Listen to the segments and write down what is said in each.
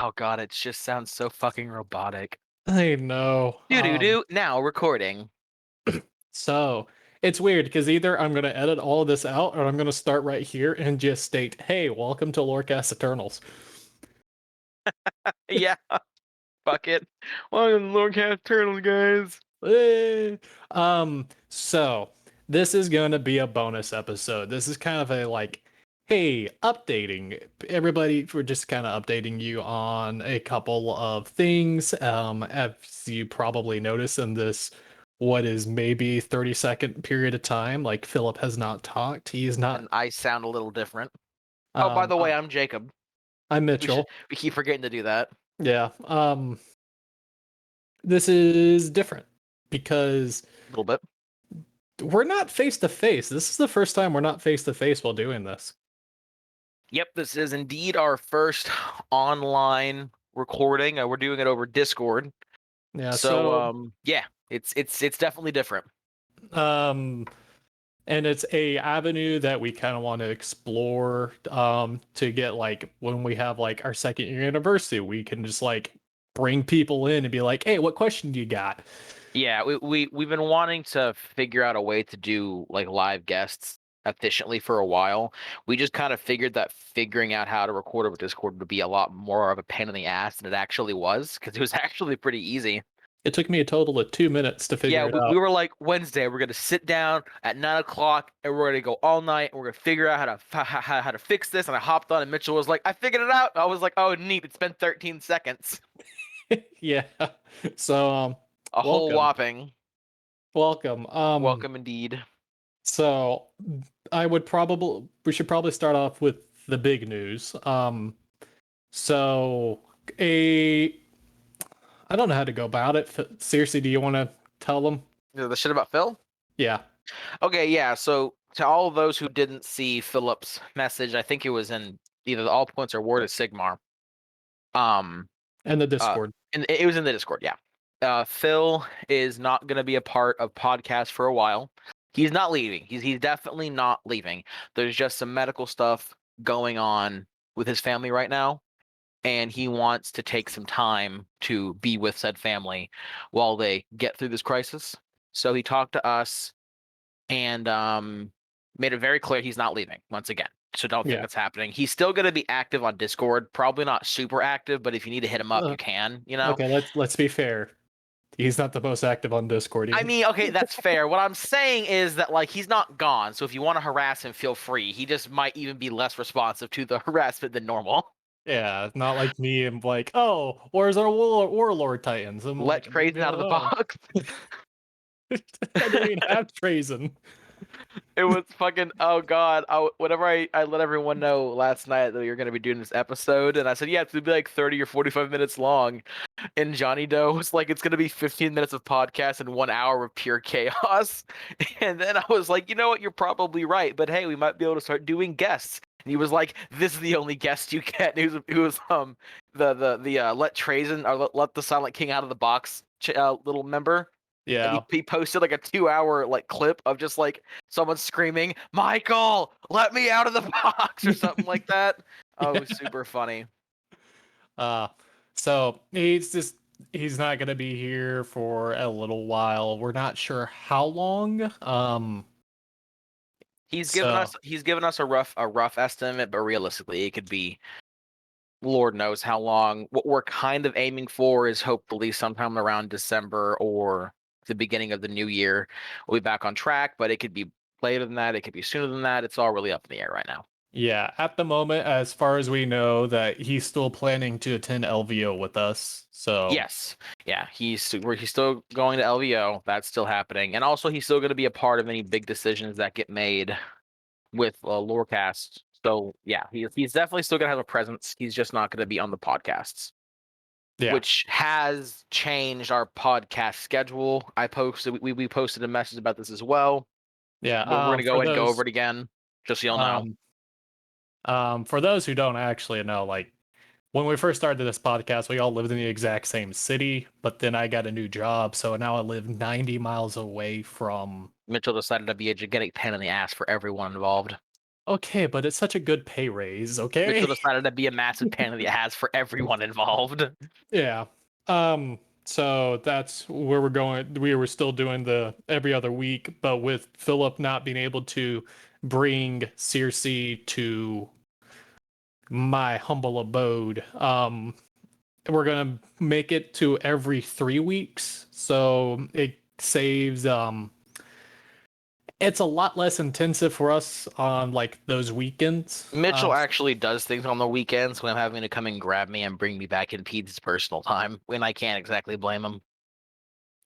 Oh god, it just sounds so fucking robotic. I know. Doo doo doo. Now recording. So it's weird because either I'm gonna edit all of this out or I'm gonna start right here and just state, "Hey, welcome to Lorecast Eternals." Yeah, fuck it. Welcome to Lorecast Turtles, guys. Eh. So this is gonna be a bonus episode. This is kind of a like, hey, updating everybody. We're just kind of updating you on a couple of things. As you probably noticed in this, what is maybe 30-second period of time, like Philip has not talked. He is not. And I sound a little different. Oh, by Um, the way, uh, I'm Jacob. I'm We should Mitchell. we keep forgetting to do that. Yeah. This is different because A little bit. we're not face to face. This is the first time we're not face to face while doing this. Yep, this is indeed our first online recording. We're doing it over Discord. Yeah, So so yeah, it's definitely different. um and it's a avenue that we kind of want to explore to get like when we have like our second year anniversary, we can just like bring people in and be like, "Hey, what question do you got?" Yeah, we've been wanting to figure out a way to do like live guests efficiently for a while. We just kind of figured that figuring out how to record over Discord would be a lot more of a pain in the ass than it actually was, because it was actually pretty easy. It took me a total of 2 minutes to Yeah, figure it we out. were like, Wednesday, we're gonna sit down at 9 o'clock and we're gonna go all night and we're gonna figure out how to fix this. And I hopped on and Mitchell was like, I figured it out. I was like, oh neat, it's been 13 seconds. Yeah. So A whole welcome. whopping. Welcome. Welcome indeed. So we should probably start off with the big news. So a I don't know how to go about it. Seriously, do you want to tell them? The shit about Phil? Yeah, Okay, yeah. So to all of those who didn't see Philip's message, I think it was in either the All Points or Word of Sigmar. Um, and the uh, Discord. and it was in the Discord. Yeah. Phil is not going to be a part of podcast for a while. He's not leaving. He's definitely not leaving. There's just some medical stuff going on with his family right now, and he wants to take some time to be with said family while they get through this crisis. So he talked to us and made it very clear he's not leaving once again. So don't think Yeah. that's happening. He's still going to be active on Discord, probably not super active, but if you need to hit him up, Uh, you can, you know? okay, let's be fair. He's not the most active on Discord I either. mean, okay, that's fair. What I'm saying is that like he's not gone, so if you want to harass him, feel free. He just might even be less responsive to the harassment than normal. Yeah, not like me and like, oh, where's our warlord titans? I'm Let like, leave me Trazen out of the alone. box. I don't even have Trazen. It was fucking, oh god. Whenever I let everyone know last night that you're going to be doing this episode, and I said, yeah, it's going to be like 30 or 45 minutes long. And Johnny Doe was like, it's going to be 15 minutes of podcast and 1 hour of pure chaos. And then I was like, you know what? You're probably right. But hey, we might be able to start doing guests. And he was like, this is the only guest you get. And he was the let Trazen or let the Silent King out of the box little member. And Yeah. he posted like a 2 hour like clip of just like someone screaming, Michael, let me out of the box or something like that. Oh, it was Yeah. super funny. Uh, so he's not gonna be here for a little while. We're not sure how long. So He's given us a rough estimate, but realistically it could be Lord knows how long. What we're kind of aiming for is hopefully sometime around December or the beginning of the new year. We'll be back on track, but it could be later than that, it could be sooner than that. It's all really up in the air right now. yeah, at the moment, as far as we know, that he's still planning to attend LVO with us. So Yes. Yeah, he's still going to LVO. That's still happening. And also he's still going to be a part of any big decisions that get made with Lorecast. So yeah, he's definitely still going to have a presence. He's just not going to be on the podcasts, yeah, which has changed our podcast schedule. We posted a message about this as well. yeah. We're going to go and go over it again, just so you'll know. Um, for those who don't actually know, like when we first started this podcast, we all lived in the exact same city, but then I got a new job, so now I live 90 miles away from. Mitchell decided to be a gigantic pain in the ass for everyone involved. Okay, but it's such a good pay raise, okay? Mitchell decided to be a massive pain in the ass for everyone involved. Yeah. So that's where we're going. We were still doing the every other week, but with Philip not being able to bring Circe to my humble abode, we're gonna make it to every 3 weeks. So it saves it's a lot less intensive for us on like those weekends. Mitchell actually does things on the weekends when I'm having to come and grab me and bring me back in Pete's personal time, when I can't exactly blame him.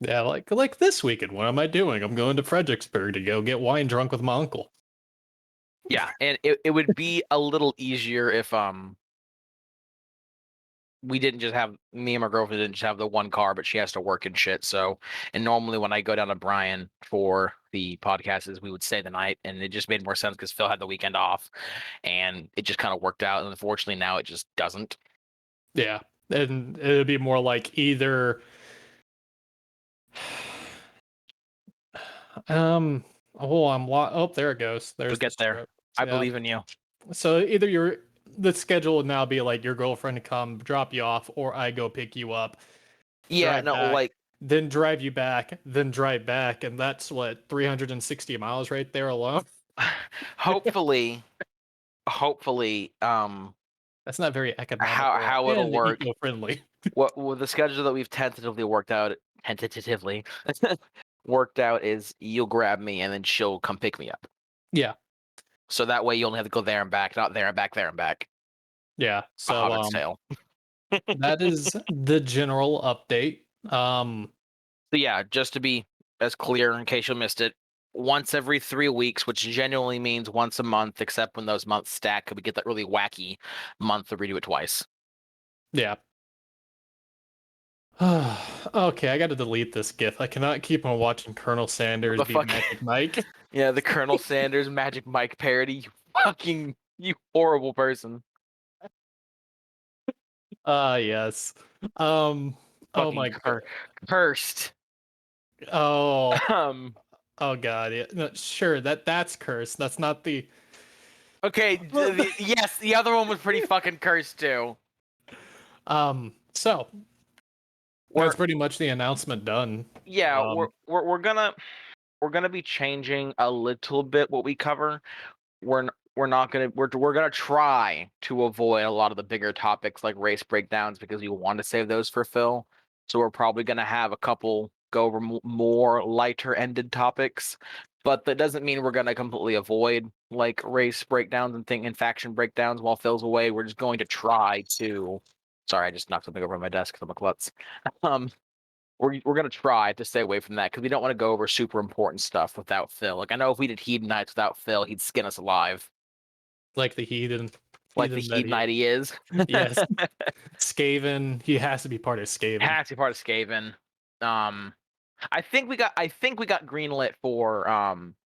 Yeah, like this weekend, what am I doing? I'm going to Fredericksburg to go get wine drunk with my uncle. Yeah, and it would be a little easier if we didn't just have me and my girlfriend didn't just have the one car, but she has to work and shit. So, and normally when I go down to Bryan for the podcast, is we would stay the night, and it just made more sense because Phil had the weekend off, and it just kind of worked out. And unfortunately, now it just doesn't. Yeah, and it'd be more like either oh, there it goes. There's We'll the get there. script. I Yeah. believe in you. So either the schedule would now be like your girlfriend to come drop you off, or I go pick you up, Yeah, drive no, back, like then drive you back, then drive back, and that's what 360 miles right there alone. hopefully, hopefully, That's not very economical how it'll and work. eco-friendly. What with the schedule that we've tentatively worked out is you'll grab me and then she'll come pick me up. Yeah, So that way you only have to go there and back, not there and back, there and back. yeah. A So Hobbit's Tale. that is the general update. So yeah, just to be as clear in case you missed it, once every 3 weeks, which genuinely means once a month, except when those months stack, we get that really wacky month to redo it twice. Yeah. Okay, I got to delete this GIF. I cannot keep on watching Colonel Sanders The be fuck? Magic Mike. Yeah, the Colonel Sanders Magic Mike parody. You horrible person. Yes. Oh Fucking my god. cursed. Oh, Um. oh god. Yeah. No, sure, that's cursed. That's not the Okay. Yes, the other one was pretty fucking cursed too. So We're that's pretty much the announcement done. yeah. We're gonna be changing a little bit what we cover. We're not gonna we're gonna try to avoid a lot of the bigger topics like race breakdowns because we want to save those for Phil. So we're probably gonna have a couple go over more lighter ended topics, but that doesn't mean we're gonna completely avoid like race breakdowns and faction breakdowns while Phil's away. We're just going to try to. Sorry, I just knocked something over on my desk because I'm a klutz. Um, we're gonna try to stay away from that because we don't want to go over super important stuff without Phil. Like I know if we did Hedonites without Phil, he'd skin us alive, Like the heathen. like the That Hedonite he is. Yes. Skaven. He has to be part of Skaven. Has to be part of Skaven. I think we got greenlit for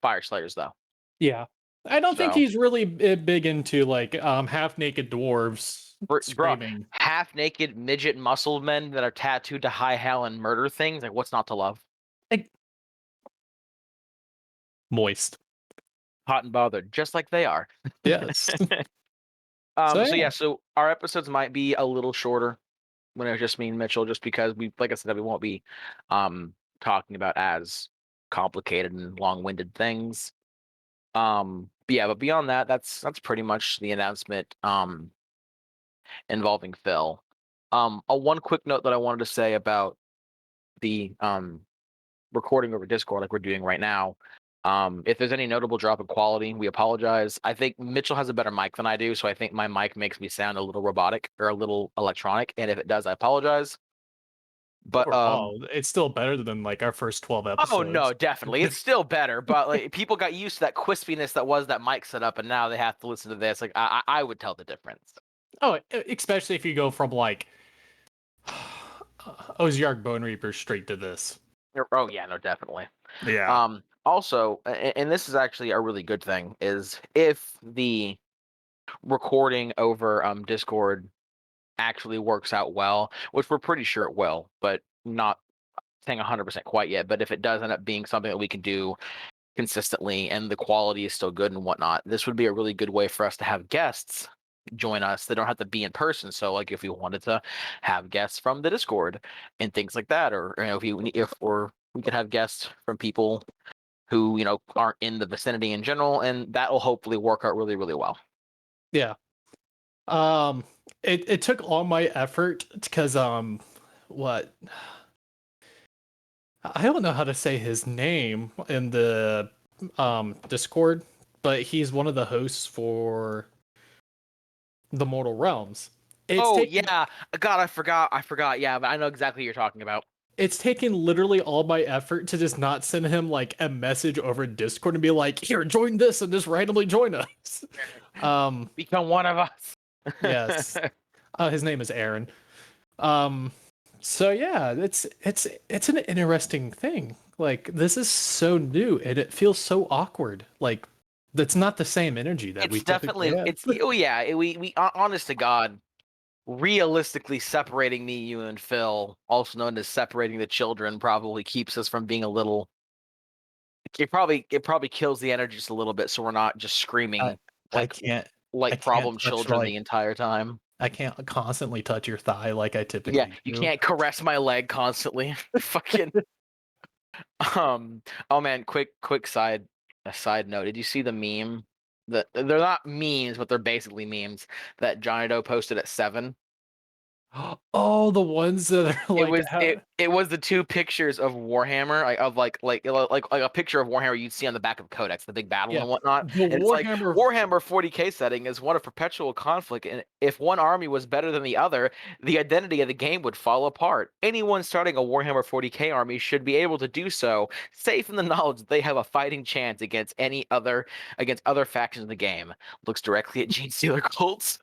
Fire Slayers though. Yeah. I don't think So he's really big into like half naked dwarves bro, screaming. half naked midget muscle men that are tattooed to high hell and murder things. Like what's not to love? Like moist. Hot and bothered, just like they are. Yes. So yeah. yeah, so our episodes might be a little shorter when it was just me and Mitchell, just because we, like I said, we won't be talking about as complicated and long-winded things. But yeah, but beyond that, that's pretty much the announcement involving Phil. A one quick note that I wanted to say about the recording over Discord like we're doing right now. If there's any notable drop in quality, we apologize. I think Mitchell has a better mic than I do, so I think my mic makes me sound a little robotic or a little electronic, and if it does, I apologize. But Overall, it's still better than like our first 12 episodes. oh no, definitely. It's still better, but like people got used to that crispiness that was that mic setup, and now they have to listen to this. Like I would tell the difference. Oh, especially if you go from like Ozark Bone Reaper straight to this. Oh yeah, no, definitely. Yeah. Also, and this is actually a really good thing, is if the recording over Discord actually works out well, which we're pretty sure it will, but not saying 100% quite yet. But if it does end up being something that we can do consistently and the quality is still good and whatnot, this would be a really good way for us to have guests join us. They don't have to be in person. So like if we wanted to have guests from the Discord and things like that, or if we could have guests from people who aren't in the vicinity in general, and that will hopefully work out really, really well. Yeah. It took all my effort because what I don't know how to say his name in the Discord, but he's one of the hosts for the Mortal Realms. It's Oh taken yeah, God, I forgot. Yeah, but I know exactly what you're talking about. it's taken literally all my effort to just not send him like a message over Discord and be like, here, join this and just randomly join us. Become one of us. Yes. His name is Aaron. Um, so yeah, it's an interesting thing. Like this is so new and it feels so awkward. Like that's not the same energy that we It's typically definitely have. oh yeah, honest to God, realistically separating me, you and Phil, also known as separating the children, probably keeps us from being a little. It probably kills the energy just a little bit, so we're not just I, screaming I like can't I like can't problem touch children like the entire time. I can't constantly touch your thigh like I Yeah, typically you do. can't caress my leg constantly. Fucking oh man, quick side note. Did you see the meme? That they're not memes, but they're basically memes that Johnny Doe posted at 7. Oh, the ones that are It like was it was the two pictures of Warhammer, like a picture of Warhammer you'd see on the back of Codex, the big battle yeah, and whatnot. the And it's like Warhammer. Warhammer 40K setting is one of perpetual conflict, and if one army was better than the other, the identity of the game would fall apart. Anyone starting a Warhammer 40K army should be able to do so, safe in the knowledge that they have a fighting chance against other factions in the game. Looks directly at Gene Stealer cults.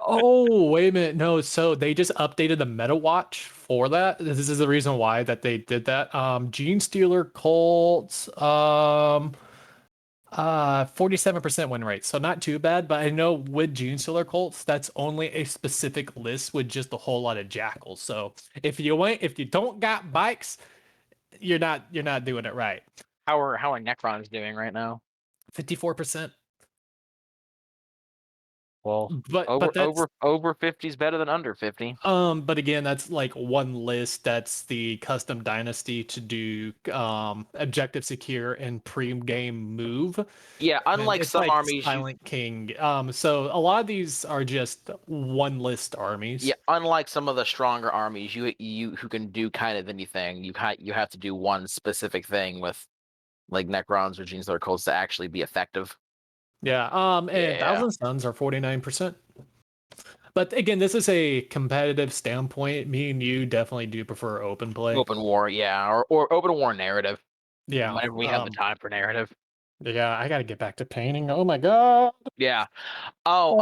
Oh, wait a minute. No, so they just updated the meta watch for that. This is the reason why that they did that. Gene Stealer Colts, 47% win rate. So not too bad, but I know with Gene Stealer Colts, that's only a specific list with just a whole lot of jackals. So if you don't got bikes, you're not doing it right. How are Necrons doing right now? 54%. Well, But that's over 50 is better than under 50. but again, that's like one list. That's the custom dynasty to do objective secure and pre-game move. Yeah, And unlike it's some like armies, Silent King. So a lot of these are just one list yeah, armies. unlike some of the stronger armies, you who can do kind of anything, you have to do one specific thing with like Necrons or Genes or Cults to actually be effective. Yeah. And Yeah, Thousand Suns are 49%. But again, this is a competitive standpoint. Me and you definitely do prefer open play. open war, yeah, or open war narrative. Yeah. Whenever we have the time for narrative. Yeah, I gotta get back to painting. Oh my god. Yeah. Oh,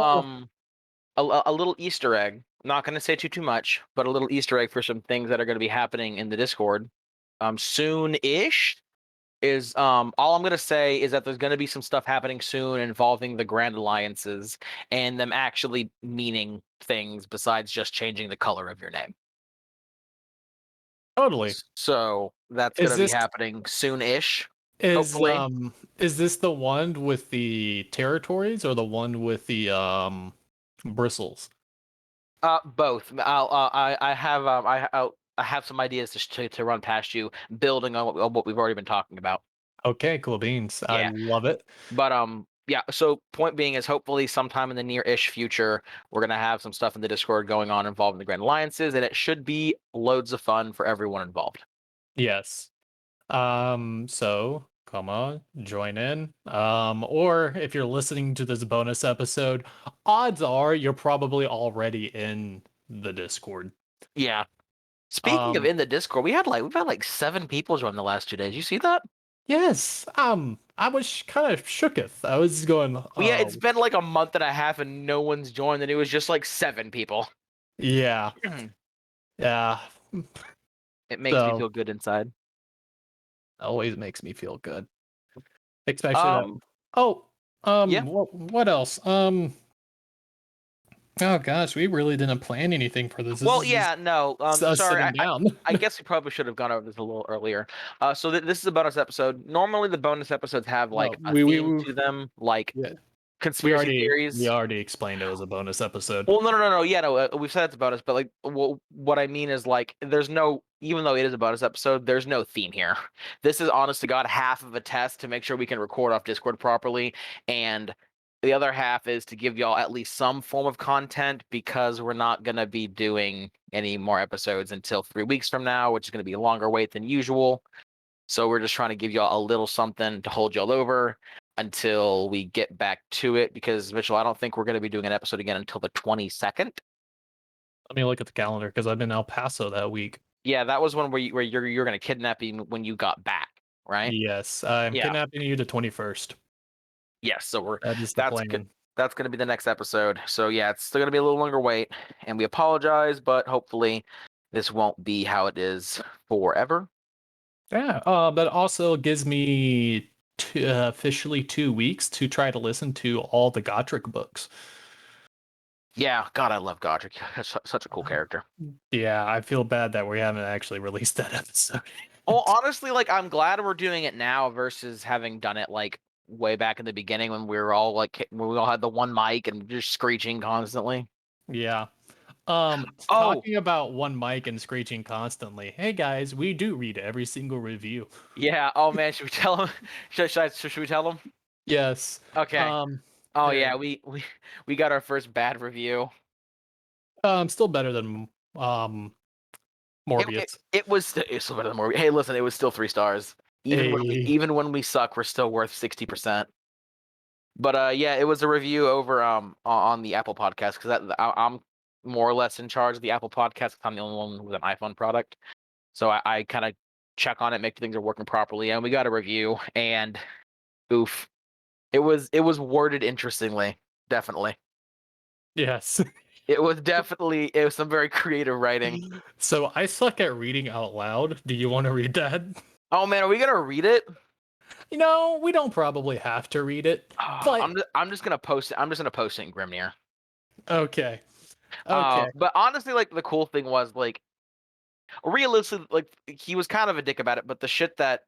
Oh. a little Easter egg. Not going to say too much, but a little Easter egg for some things that are going to be happening in the Discord. Soon-ish is all I'm going to say is that there's going to be some stuff happening soon involving the Grand Alliances and them actually meaning things besides just changing the color of your name. Totally. So that's going Is to be this happening soon-ish, is hopefully. um is this the one with the territories or the one with the bristles? Both. I have some ideas to run past you, building on what we've already been talking about. Okay, cool beans. I Yeah, love it. but yeah. So point being is hopefully sometime in the near-ish future, we're gonna have some stuff in the Discord going on involving the Grand Alliances, and it should be loads of fun for everyone involved. Yes. So come on, join in. Or if you're listening to this bonus episode, odds are you're probably already in the Discord. Yeah. Speaking of Um, in the Discord, we've had like 7 people join the last 2 days. You see that? yes. I was kind of shooketh. I was going, Well, yeah, it's been like a month and a half and no one's joined, and it was just like 7 people. yeah, yeah. It makes me So feel good inside. always makes me feel good. Especially that. Um, Oh, yeah. what else? Oh gosh, we really didn't plan anything for this. This Well, is just yeah, no. us Sorry. sitting down. I guess we probably should have gone over this a little earlier. So this is a bonus episode. Normally, the bonus episodes have No, like a theme to them, like yeah, conspiracy we theories. already explained it was a bonus episode. Well, no. Yeah, no. We've said it's a bonus, but like, what I mean is like, there's no. Even though it is a bonus episode, there's no theme here. This is honest to God half of a test to make sure we can record off Discord properly, and the other half is to give y'all at least some form of content because we're not gonna be doing any more episodes until 3 weeks from now, which is gonna be a longer wait than usual. So we're just trying to give y'all a little something to hold y'all over until we get back to it. Because Mitchell, I don't think we're going to be doing an episode again until the 22nd. Let me look at the calendar because I'm in El Paso that week. Yeah, that was one where you're going to kidnap him when you got back, right? Yes, I'm Yeah. kidnapping you the 21st. Yes, so That is the that's plan. good. That's going to be the next episode. So yeah, it's still going to be a little longer wait, and we apologize, but hopefully this won't be how it is forever. Yeah, but also gives me officially 2 weeks to try to listen to all the Gotrek books. Yeah, God, I love Godric. That's such a cool character. Yeah, I feel bad that we haven't actually released that episode. Well, honestly, like I'm glad we're doing it now versus having done it like way back in the beginning when we were all like when we all had the one mic and just screeching constantly. Yeah. Oh, Talking about one mic and screeching constantly. Hey guys, we do read every single review. yeah. Oh man, should we tell him? Should we tell him? Yes. Okay. Oh yeah, we got our first bad review. Still better than Morbius. It was still better than Morbius. Hey, listen, it was still 3 stars. Even when we suck, we're still worth 60%. But yeah, it was a review over on the Apple Podcast because I'm more or less in charge of the Apple Podcast. I'm the only one with an iPhone product, so I kind of check on it, make sure things are working properly, and we got a review. And oof, it was worded interestingly, definitely. Yes. It was some very creative writing. So I suck at reading out loud. Do you want to read that? Oh man, are we gonna read it? You know, we don't probably have to read it. But I'm just gonna post it. I'm just gonna post it in Grimnir. okay. Okay. But honestly, like the cool thing was like realistically, like he was kind of a dick about it, but the shit that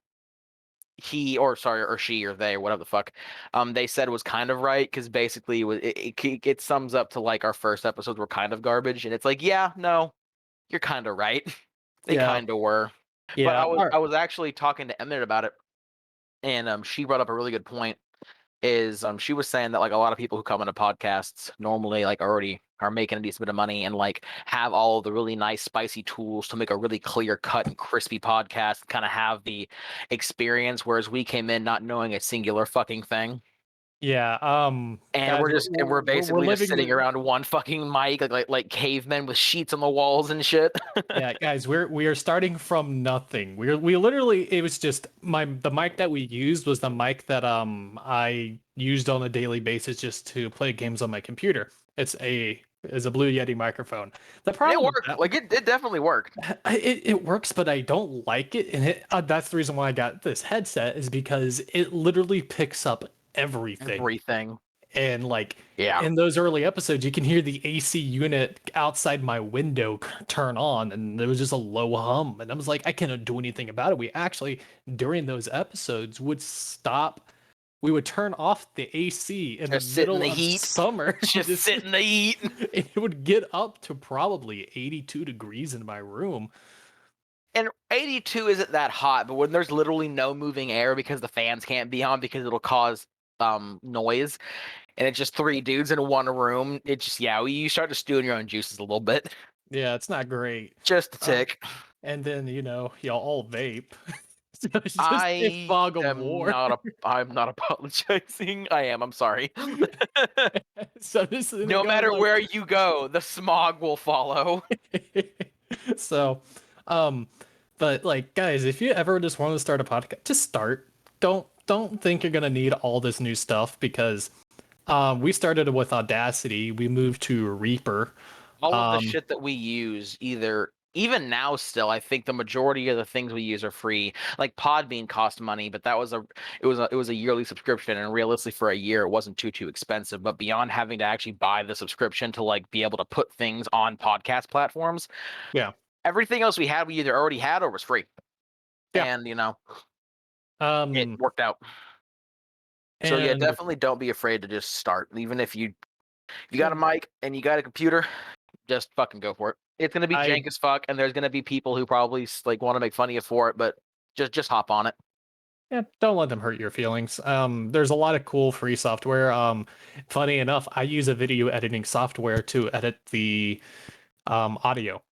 he or she or they or whatever the fuck they said was kind of right because basically it sums up to like our first episodes were kind of garbage, and it's like yeah, no, you're kind of right. They Yeah. kind of were. Yeah. But I was actually talking to Emmett about it, and she brought up a really good point. Is she was saying that like a lot of people who come into podcasts normally like already are making a decent bit of money and like have all the really nice spicy tools to make a really clear cut and crispy podcast, kind of have the experience, whereas we came in not knowing a singular fucking thing. Yeah. And Guys, we're basically just living sitting around one fucking mic like cavemen with sheets on the walls and shit. Yeah, guys, we are starting from nothing. We literally it was just the mic that we used was the mic that I used on a daily basis just to play games on my computer. It's a Blue Yeti microphone. The problem It worked. Like it definitely worked. it works, but I don't like it, and that's the reason why I got this headset is because it literally picks up everything. And like in those early episodes, you can hear the AC unit outside my window turn on, and there was just a low hum. And I was like, I cannot do anything about it. We actually, during those episodes, would stop. We would turn off the AC in the middle of heat. Summer. Just sit in the heat. It would get up to probably 82 degrees in my room. And 82 isn't that hot, but when there's literally no moving air because the fans can't be on because it'll cause noise, and it's just 3 dudes in one room, it just you start to stew in your own juices a little bit. Yeah, it's not great. Just a tick. And then y'all all vape. So it's just a fog of war. I'm not apologizing. I am. I'm sorry. So this is no matter where you go, the smog will follow. So, but like guys, if you ever just want to start a podcast, just start. Don't think you're gonna need all this new stuff because we started with Audacity. We moved to Reaper. All of the shit that we use either even now still, I think the majority of the things we use are free. Like Podbean cost money, but that was it was a yearly subscription, and realistically for a year it wasn't too expensive. But beyond having to actually buy the subscription to like be able to put things on podcast platforms, Yeah. everything else we had we either already had or was free. Yeah. And it worked out. So yeah, And definitely don't be afraid to just start. Even if you got a mic and you got a computer, just fucking go for it. It's gonna be I jank as fuck, and there's gonna be people who probably like want to make fun of you for it, but just hop on it. Yeah, don't let them hurt your feelings. There's a lot of cool free software. Funny enough, I use a video editing software to edit the audio.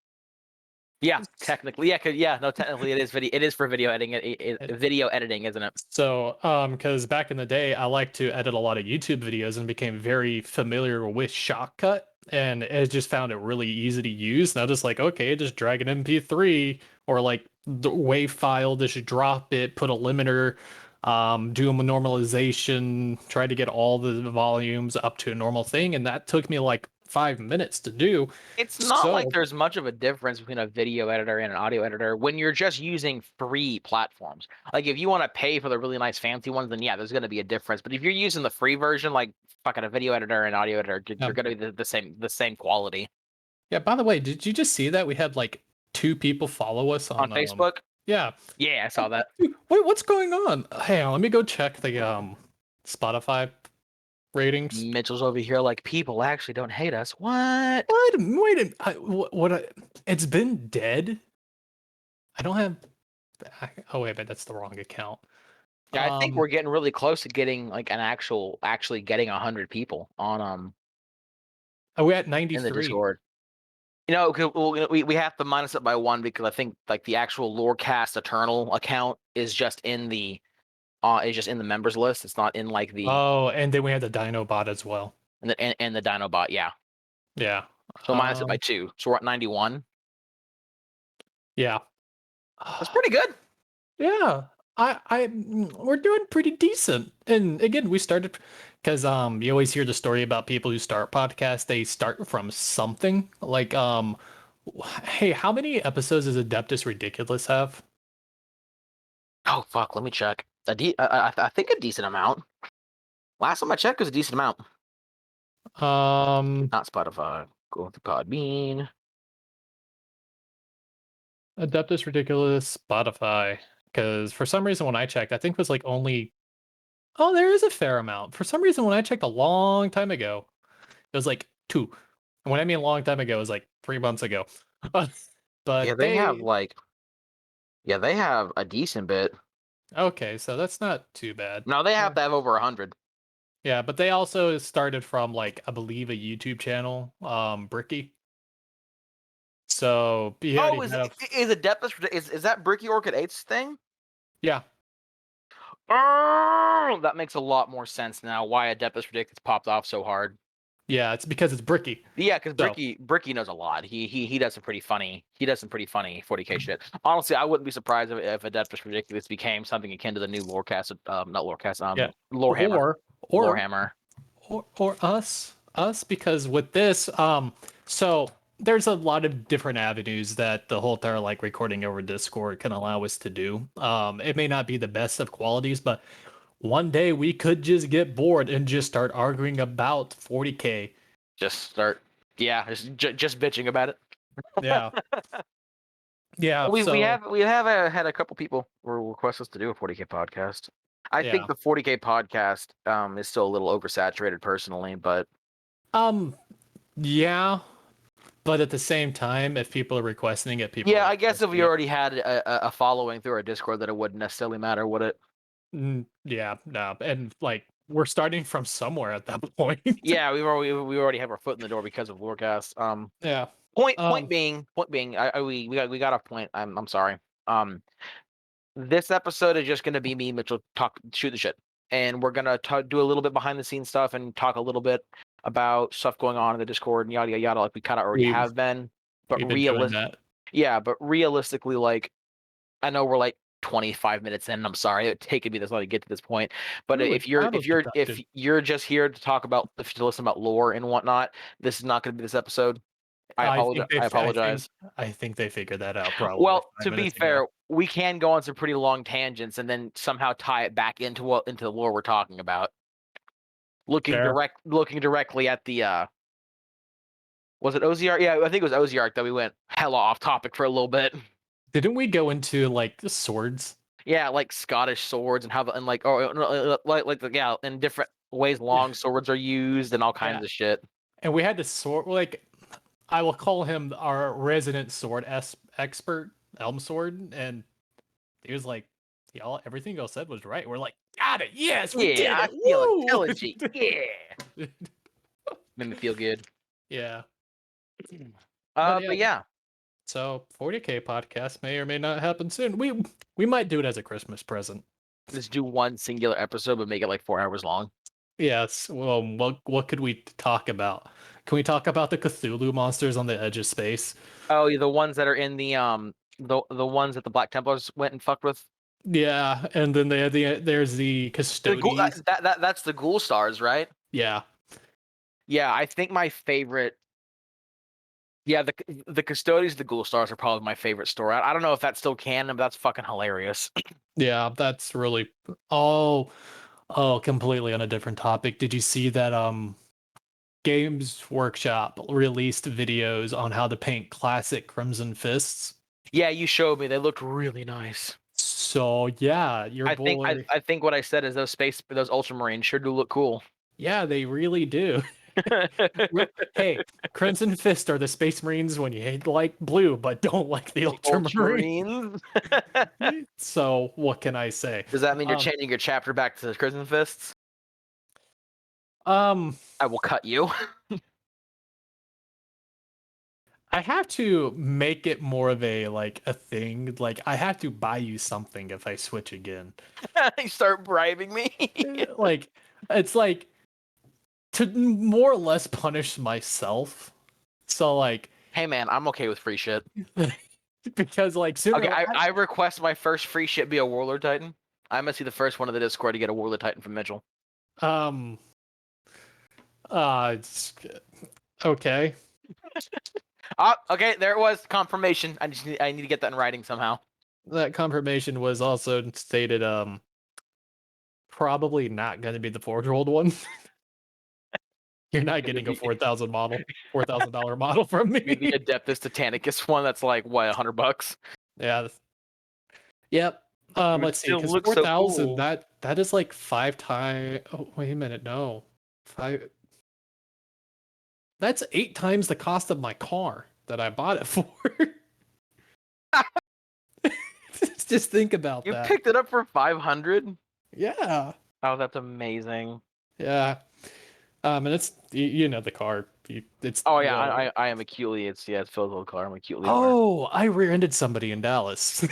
Yeah, technically, yeah, no, technically it is video. It is for video editing. Video editing, isn't it? So, because back in the day, I liked to edit a lot of YouTube videos and became very familiar with Shotcut, and I just found it really easy to use. And I was just like, okay, just drag an MP3 or like the WAV file, just drop it, put a limiter, do a normalization, try to get all the volumes up to a normal thing, and that took me like 5 minutes to do. It's not like So, there's much of a difference between a video editor and an audio editor when you're just using free platforms. Like if you want to pay for the really nice fancy ones, then yeah, there's going to be a difference. But if you're using the free version, like fucking a video editor and audio editor, you're going to be the same quality. yeah, by the way, did you just see that we had like 2 people follow us On on Facebook? yeah. Yeah, I saw that. Wait, what's going on? Hang on, let me go check the Spotify ratings. Mitchell's over here like people actually don't hate us. What? Wait, it's been dead. I don't have. Oh wait, but that's the wrong account. Yeah, I think we're getting really close to getting like an actually getting 100 people on Are we at in the 93? Discord. We have to minus it by 1 because I think like the actual Lorecast Eternal account is just in the members list. It's not in like the Oh, and then we had the Dinobot as well. and the Dinobot. Yeah, Yeah. so minus it by 2, so we're at 91. Yeah. That's pretty good. Yeah. We're doing pretty decent. And again, we started because you always hear the story about people who start podcasts, they start from something. Like hey, how many episodes does Adeptus Ridiculous have? Oh fuck, let me check. I think a decent amount. Last time I checked, it was a decent amount. Not Spotify. Go to Podbean. Adeptus Ridiculous, Spotify. Because for some reason when I checked, I think it was like only there is a fair amount. For some reason when I checked a long time ago, it was like 2. And when I mean a long time ago, it was like 3 months ago. But Yeah, they have a decent bit. Okay, so that's not too bad. No, they have to have over 100. Yeah, but they also started from like I believe a YouTube channel, Bricky. So he Oh, already had is Adeptus is that Bricky Orchid 8's thing? yeah. Oh, that makes a lot more sense now. Why Adeptus Ridiculous popped off so hard. Yeah, it's because it's Bricky. Yeah, because Bricky knows a lot. He does some pretty funny 40K shit. Honestly, I wouldn't be surprised if Adeptus Ridiculous became something akin to the new Lorecast, not Lorecast, Yeah. Lorehammer. Or Lorehammer. Or us because with this so there's a lot of different avenues that the whole entire like recording over Discord can allow us to do. It may not be the best of qualities, but one day we could just get bored and just start arguing about 40K. Just bitching about it. Yeah. Yeah. We so, have had a couple people request us to do a 40K podcast. I think the 40K podcast is still a little oversaturated personally, but yeah. But at the same time, if people are requesting it, people yeah, I guess if we already had a following through our Discord, that it wouldn't necessarily matter, would it? Yeah, no, and like we're starting from somewhere at that point. Yeah, we already have our foot in the door because of Lorecast. Yeah. Point being, we got off point. I'm sorry. This episode is just gonna be me, Mitchell, shoot the shit, and we're gonna do a little bit behind the scenes stuff and talk a little bit about stuff going on in the Discord and yada yada yada, like we kind of already have been. But realistically, like I know we're like 25 minutes in. I'm sorry it's taken me this long to get to this point. But Really if you're just here to talk about to listen about lore and whatnot, this is not going to be this episode. I think they. apologize. I think they figured that out probably Well, like 5 to be minutes ago. fair, we can go on some pretty long tangents and then somehow tie it back into the lore we're talking about. Fair. Looking directly at the was it Ozark? Yeah, I think it was Ozark that we went hella off topic for a little bit. Didn't we go into like the swords? Yeah, like Scottish swords and how and like yeah, in different ways long swords are used and all kinds Yeah. of shit. And we had to sword like I will call him our resident sword expert, Elm Sword, and he was like, "Y'all, everything y'all said was right." We're like, "Got it! Yes, we did Yeah, I it! feel Woo!" intelligent. Yeah, made me feel good. Yeah, but But yeah, so 40K podcast may or may not happen soon. We might do it as a Christmas present. let's do one singular episode, but make it like 4 hours long. Yes. Well, what could we talk about? Can we talk about the Cthulhu monsters on the edge of space? Oh, yeah, the ones that are in the ones that the Black Templars went and fucked with. Yeah, and then there's the The ghoul, Custodes. that's the Ghoul Stars, right? Yeah. Yeah, I think my favorite. Yeah, the Custodians, the Ghoul Stars are probably my favorite story. I don't know if that's still canon, but that's fucking hilarious. Yeah, that's really completely on a different topic. Did you see that Games Workshop released videos on how to paint classic Crimson Fists? Yeah, you showed me. They looked really nice. So yeah, your boy. I think what I said is those Ultramarines sure do look cool. Yeah, they really do. Hey, Crimson Fist are the Space Marines when you like blue but don't like the Ultramarine. Ultramarines. So what can I say? Does that mean you're changing your chapter back to the Crimson Fists? Um, I will cut you. I have to make it more of a like a thing. Like I have to buy you something if I switch again. You start bribing me. Like it's like to more or less punish myself. So like, Hey man, I'm okay with free shit. because like sooner. Okay, I request my first free shit be a Warlord Titan. I must be the first one in the Discord to get a Warlord Titan from Mitchell. It's okay. Okay, there it was. Confirmation. I need to get that in writing somehow. That confirmation was also stated probably not going to be the Forge-Rolled one. You're not getting a $4,000 model from me. The Adeptus Titanicus one that's like what, $100? Yeah. Yep. Let's see, because 4,000 so cool. that is like 5 times. Oh, wait a minute, no, 5. That's 8 times the cost of my car that I bought it for. Just think about that. You picked it up for 500? Yeah. Oh, that's amazing. Yeah. And it's you know the car. It's Oh yeah, I am acutely. It's Phil's old car. I'm acutely. Oh, I rear-ended somebody in Dallas.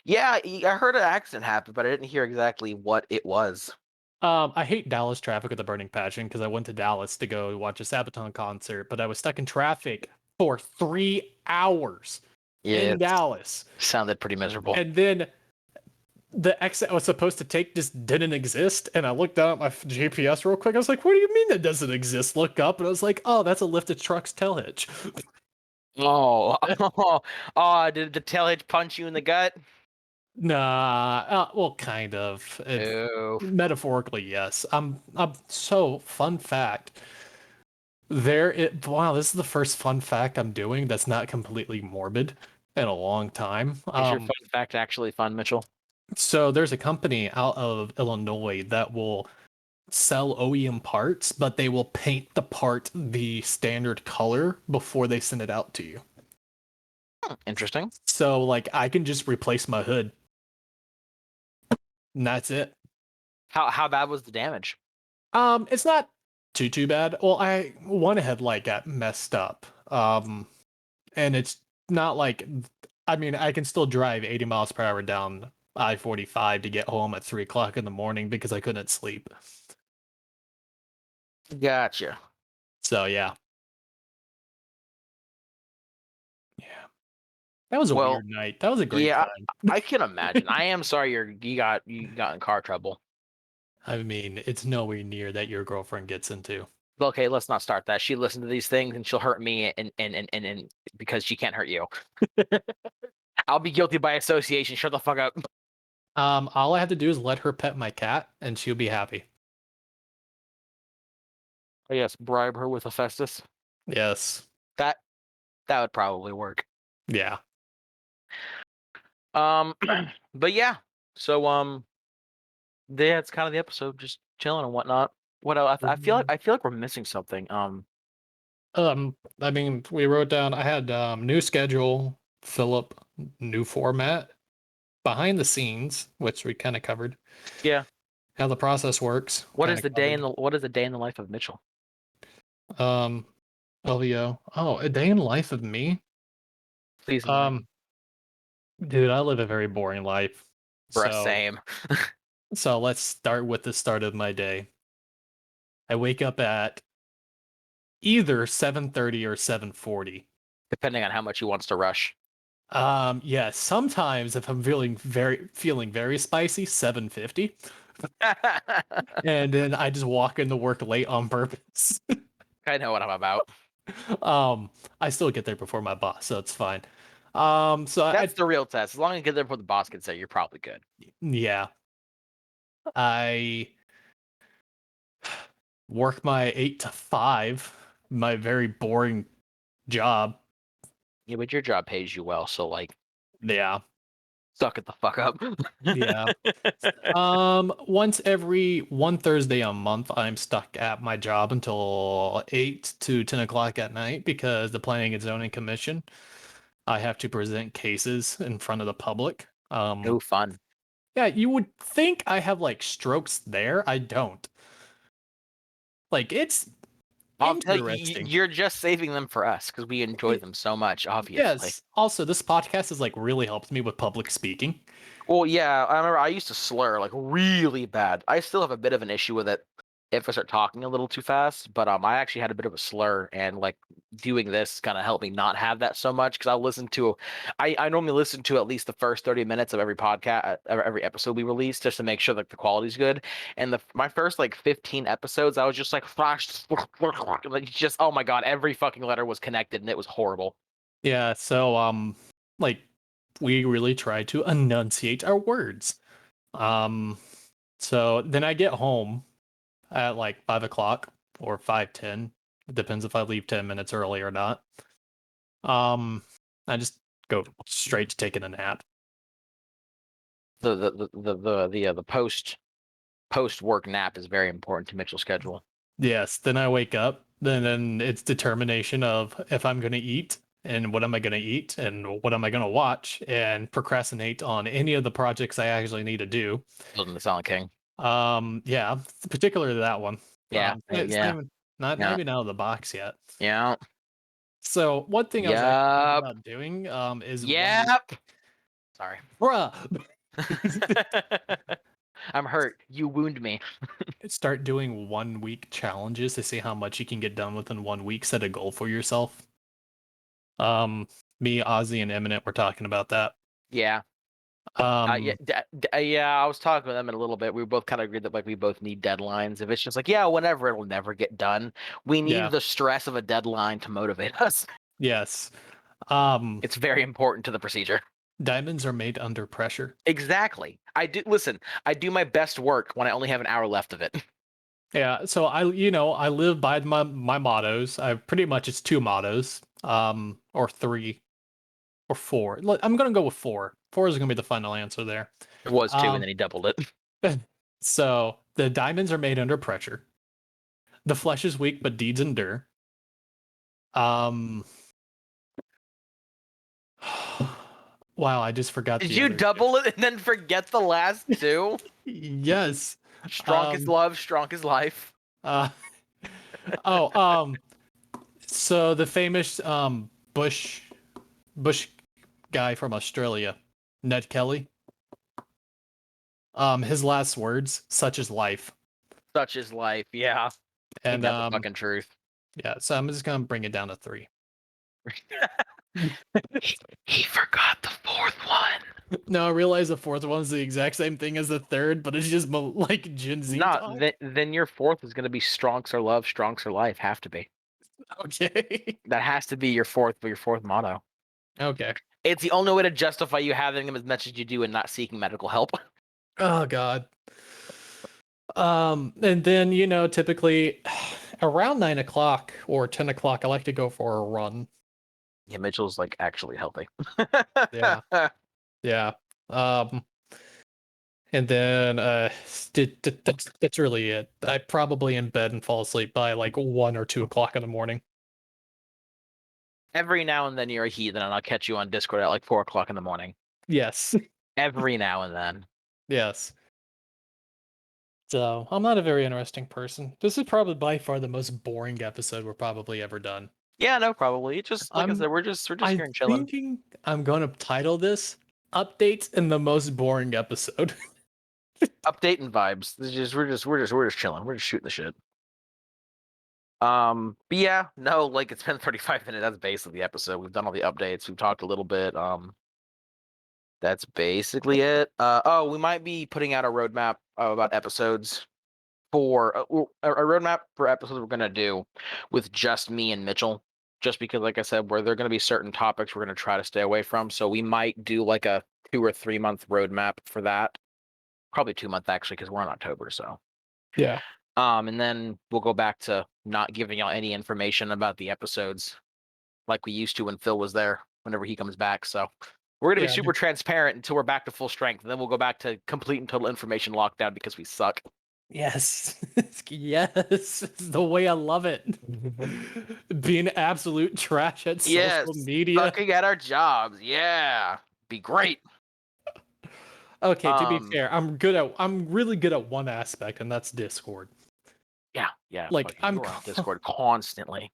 Yeah, I heard an accident happened, but I didn't hear exactly what it was. I hate Dallas traffic with a burning passion because I went to Dallas to go watch a Sabaton concert, but I was stuck in traffic for 3 hours in Dallas. Sounded pretty miserable. And then the exit I was supposed to take just didn't exist. And I looked down at my GPS real quick. I was like, what do you mean that doesn't exist? Look up, and I was like, oh, that's a lifted truck's tail hitch. Oh, oh, did the tail hitch punch you in the gut? Nah, well, kind of. Metaphorically, yes. So fun fact. Wow, this is the first fun fact I'm doing that's not completely morbid in a long time. Is your fun fact actually fun, Mitchell? So there's a company out of Illinois that will sell OEM parts, but they will paint the part the standard color before they send it out to you. Interesting. So like I can just replace my hood. And that's it. How bad was the damage? It's not too bad. Well, one headlight got messed up. And it's not like, I mean, I can still drive 80 miles per hour down I-45 to get home at 3 o'clock in the morning because I couldn't sleep. Gotcha. So yeah. That was a weird night. That was a great time. I can imagine. I am sorry you got in car trouble. I mean, it's nowhere near that your girlfriend gets into. Okay, let's not start that. She listened to these things and she'll hurt me and because she can't hurt you. I'll be guilty by association. Shut the fuck up. All I have to do is let her pet my cat, and she'll be happy. Oh, yes, bribe her with Hephaestus. Yes. That would probably work. Yeah. But yeah. So that's kind of the episode, just chilling and whatnot. What else? I feel like we're missing something. I mean, we wrote down. I had new schedule, Philip, new format, behind the scenes, which we kind of covered. Yeah. How the process works. What kinda is the day in the what is the day in the life of Mitchell? covered. LVO. Oh, a day in the life of me. Please enlighten. Dude, I live a very boring life. Bruh, So, same. so let's start with the start of my day. I wake up at either 7:30 or 7:40. Depending on how much he wants to rush. Yeah, sometimes if I'm feeling very spicy, 7:50. And then I just walk into work late on purpose. I know what I'm about. I still get there before my boss, so it's fine. So That's the real test. As long as you get there before the boss can say, you're probably good. yeah. I work my 8 to 5, my very boring job. Yeah, but your job pays you well, so like Yeah. suck it the fuck up. Yeah. Once every one Thursday a month, I'm stuck at my job until 8 to 10 o'clock at night because the Planning and Zoning Commission, I have to present cases in front of the public. No fun. Yeah, you would think I have like strokes there. I don't. Like it's I'll tell you, interesting. you're just saving them for us because we enjoy them so much, obviously. Yes. Also, this podcast has like really helped me with public speaking. Well, yeah, I remember I used to slur like really bad. I still have a bit of an issue with it if I start talking a little too fast, but I actually had a bit of a slur, and like doing this kind of helped me not have that so much because I normally listen to at least the first 30 minutes of every podcast, every episode we release, just to make sure that the quality's good. And my first like 15 episodes, I was just like like just oh my god, every fucking letter was connected and it was horrible. Yeah, so like we really try to enunciate our words. So then I get home at like 5 o'clock or 5:10. It depends if I leave 10 minutes early or not. I just go straight to taking a nap. The post work nap is very important to Mitchell's schedule. Yes, then I wake up, then it's determination of if I'm going to eat and what am I going to eat and what am I going to watch and procrastinate on any of the projects I actually need to do. Building the Silent King. Yeah, particularly that one. Yeah, It's yeah, not yeah. even out of the box yet. Yeah. So one thing I was actually thinking Yup. about doing is Yep. Sorry. bruh, I'm hurt. You wound me. start doing 1 week challenges to see how much you can get done within 1 week. Set a goal for yourself. Me, Ozzy, and Eminent were talking about that. Yeah. Um, Yeah. I was talking with them in a little bit. We both kind of agreed that like we both need deadlines. If it's just like yeah, whenever it'll never get done. We need Yeah. the stress of a deadline to motivate us. yes. It's very important to the procedure. Diamonds are made under pressure. Exactly. I do my best work when I only have an hour left of it. Yeah, so I live by my mottos. I pretty much it's 2 mottos, or 3 or 4. I'm gonna go with 4. 4 is gonna be the final answer there. It was 2, and then he doubled it. So the diamonds are made under pressure. The flesh is weak, but deeds endure. Wow, I just forgot. Did you double it and then forget the last 2? Yes. Strong is love, strong is life. So the famous Bush guy from Australia, Ned Kelly. His last words, "Such is life." Such is life, yeah. And Ain't that the fucking truth. yeah, so I'm just gonna bring it down to 3. he forgot the 4th one. No, I realize the fourth one's the exact same thing as the third, but it's just like Gen Z Not talk. then your fourth is gonna be Strongs or Love, Strongs or Life. Have to be. Okay. That has to be your fourth motto. Okay. It's the only way to justify you having them as much as you do and not seeking medical help. Oh God. And then typically around 9 o'clock or 10 o'clock, I like to go for a run. Yeah, Mitchell's like actually healthy. Yeah. Yeah. Um, and then that's really it. I probably in bed and fall asleep by like 1 or 2 o'clock in the morning. Every now and then you're a heathen, and I'll catch you on Discord at like 4 o'clock in the morning. Yes. Every now and then. Yes. So I'm not a very interesting person. This is probably by far the most boring episode we're probably ever done. Yeah, no, probably. It's just like I I'm said, we're just I'm here and chilling. thinking I'm gonna title this "Updates in the Most Boring Episode." Updating vibes. We're just chilling. We're just shooting the shit. But yeah, no, like it's been 35 minutes. That's basically the episode. We've done all the updates. We've talked a little bit. That's basically it. Oh, we might be putting out a roadmap about episodes for a roadmap for episodes we're gonna do with just me and Mitchell. Just because, like I said, where there are gonna be certain topics we're gonna try to stay away from. So we might do like a 2 or 3 month roadmap for that. Probably 2 month actually, because we're in October. So Yeah. and then we'll go back to not giving y'all any information about the episodes like we used to when Phil was there. Whenever he comes back, so we're gonna be Yeah. super transparent until we're back to full strength, and then we'll go back to complete and total information lockdown because we suck. Yes. Yes. It's the way I love it. Being absolute trash at Yes, social media. sucking at our jobs. Yeah, be great. Okay, to be Um, fair, I'm really good at one aspect, and that's Discord. yeah. Like Fucking, you're on Discord constantly.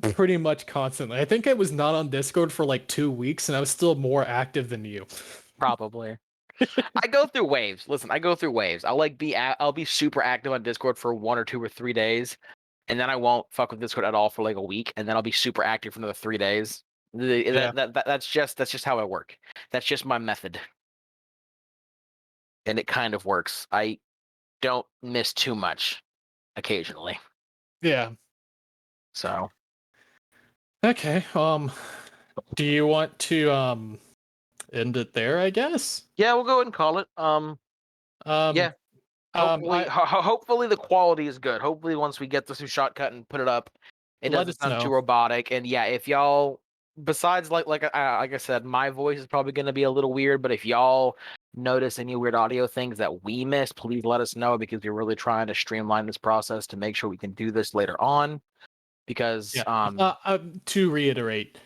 pretty much constantly. I think I was not on Discord for like 2 weeks, and I was still more active than you. Probably. I go through waves. Listen, I go through waves. I'll be super active on Discord for 1 or 2 or 3 days, and then I won't fuck with Discord at all for like a week, and then I'll be super active for another 3 days. Yeah. That's just how I work. That's just my method, and it kind of works. I don't miss too much occasionally. Yeah. So Okay. Do you want to end it there, I guess? yeah, we'll go ahead and call it. Um Yeah. Hopefully, I hopefully the quality is good. Hopefully, once we get this new shotcut and put it up, it let us doesn't sound too know. robotic. And yeah, if y'all, besides like I said, my voice is probably going to be a little weird. But if y'all notice any weird audio things that we missed, please let us know because we're really trying to streamline this process to make sure we can do this later on. Because Yeah. To reiterate,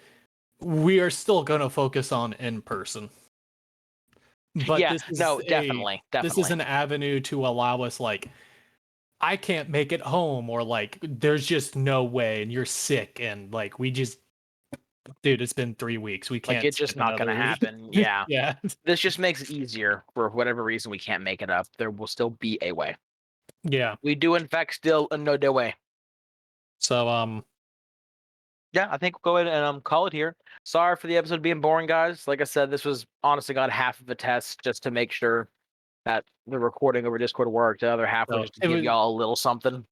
we are still going to focus on in person. But yeah, this is no, definitely, an avenue to allow us, like, I can't make it home, or like there's just no way and you're sick, and like we just, dude, it's been 3 weeks, we like can't it's just spend not going to another happen. Yeah, yeah. this just makes it easier for whatever reason we can't make it up. There will still be a way. Yeah. We do in fact still know the way. So Yeah, I think we'll go ahead and call it here. Sorry for the episode being boring, guys. Like I said, this was honestly got half of a test just to make sure that the recording over Discord worked. The other half was so just to it give was y'all a little something.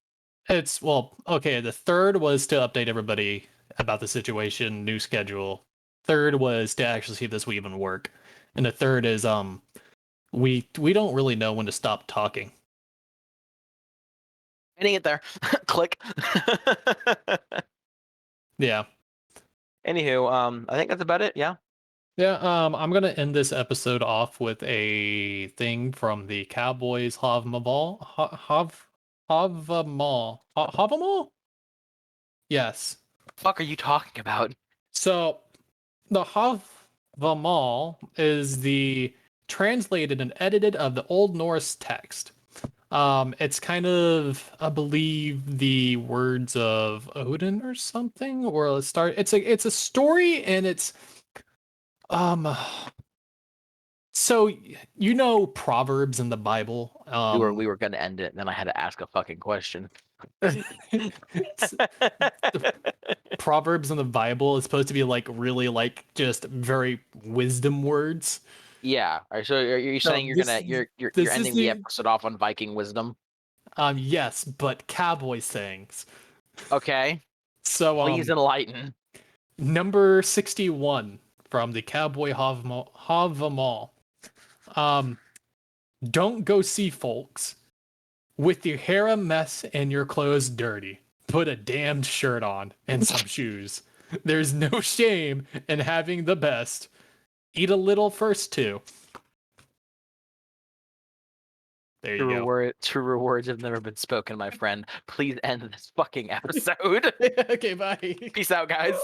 it's well, okay, the third was to update everybody about the situation, new schedule. Third was to actually see if this would even work. And the third is we don't really know when to stop talking. Ending it there. Click. Yeah. Anywho, I think that's about it. Yeah. Yeah, I'm gonna end this episode off with a thing from the Cowboys Havmaval. Havamal. Havamal? Yes. Fuck are you talking about? So the Havamal is the translated and edited of the Old Norse text. It's kind of, I believe, the words of Odin or something, or let's start. It's a story, and it's um so Proverbs in the Bible. We were gonna end it, and then I had to ask a fucking question. It's- Proverbs in the Bible is supposed to be like really like just very wisdom words. Yeah. So are you No, saying you're this gonna is- you're this is ending the episode off on Viking wisdom? Yes, but cowboy sayings. Okay. So Please enlighten. number 61 from the Cowboy Havamal. Don't go see folks with your hair a mess and your clothes dirty. Put a damned shirt on and some shoes. There's no shame in having the best. Eat a little first too. There you go. True rewards have never been spoken, my friend. Please end this fucking episode. Okay, bye. Peace out, guys.